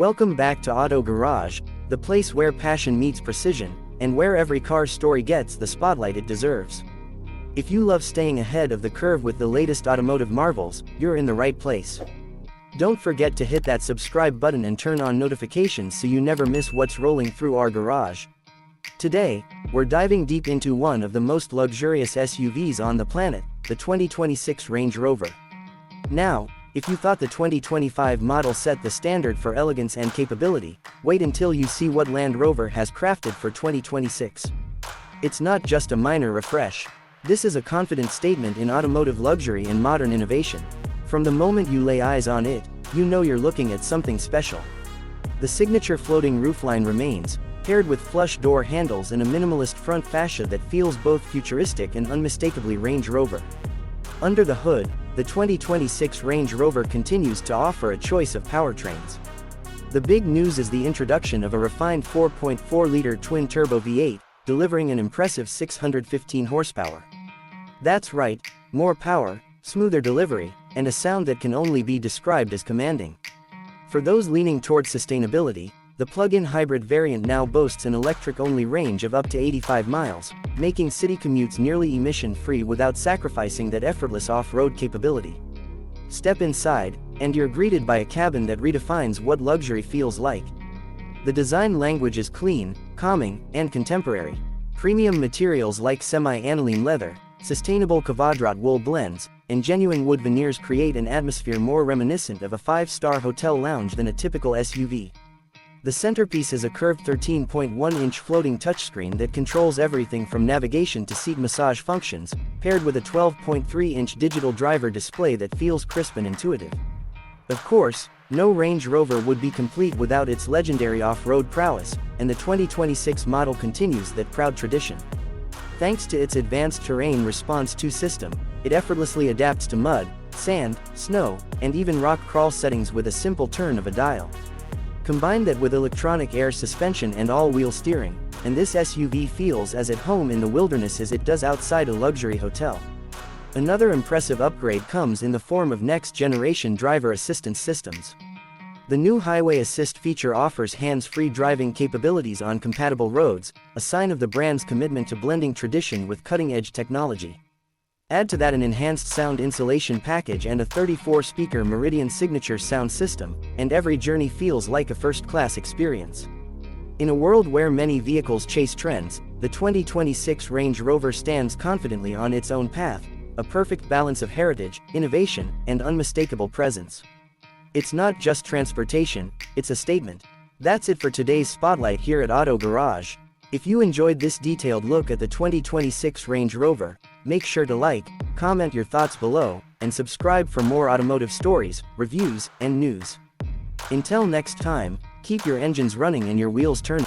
Welcome back to Auto Garage, the place where passion meets precision, and where every car story gets the spotlight it deserves. If you love staying ahead of the curve with the latest automotive marvels, you're in the right place. Don't forget to hit that subscribe button and turn on notifications so you never miss what's rolling through our garage. Today, we're diving deep into one of the most luxurious SUVs on the planet, the 2026 Range Rover. Now, if you thought the 2025 model set the standard for elegance and capability, wait until you see what Land Rover has crafted for 2026. It's not just a minor refresh. This is a confident statement in automotive luxury and modern innovation. From the moment you lay eyes on it, you know you're looking at something special. The signature floating roofline remains, paired with flush door handles and a minimalist front fascia that feels both futuristic and unmistakably Range Rover. Under the hood, the 2026 Range Rover continues to offer a choice of powertrains. The big news is the introduction of a refined 4.4-liter twin-turbo V8, delivering an impressive 615 horsepower. That's right, more power, smoother delivery, and a sound that can only be described as commanding. For those leaning towards sustainability, the plug-in hybrid variant now boasts an electric-only range of up to 85 miles, making city commutes nearly emission-free without sacrificing that effortless off-road capability. Step inside, and you're greeted by a cabin that redefines what luxury feels like. The design language is clean, calming, and contemporary. Premium materials like semi-aniline leather, sustainable Kvadrat wool blends, and genuine wood veneers create an atmosphere more reminiscent of a five-star hotel lounge than a typical SUV. The centerpiece is a curved 13.1-inch floating touchscreen that controls everything from navigation to seat massage functions, paired with a 12.3-inch digital driver display that feels crisp and intuitive. Of course, no Range Rover would be complete without its legendary off-road prowess, and the 2026 model continues that proud tradition. Thanks to its advanced terrain response 2 system, it effortlessly adapts to mud, sand, snow, and even rock crawl settings with a simple turn of a dial. Combine that with electronic air suspension and all-wheel steering, and this SUV feels as at home in the wilderness as it does outside a luxury hotel. Another impressive upgrade comes in the form of next-generation driver assistance systems. The new Highway Assist feature offers hands-free driving capabilities on compatible roads, a sign of the brand's commitment to blending tradition with cutting-edge technology. Add to that an enhanced sound insulation package and a 34-speaker Meridian signature sound system, and every journey feels like a first-class experience. In a world where many vehicles chase trends, the 2026 Range Rover stands confidently on its own path, a perfect balance of heritage, innovation, and unmistakable presence. It's not just transportation, it's a statement. That's it for today's spotlight here at Auto Garage. If you enjoyed this detailed look at the 2026 Range Rover, make sure to like, comment your thoughts below, and subscribe for more automotive stories, reviews, and news. Until next time, keep your engines running and your wheels turning.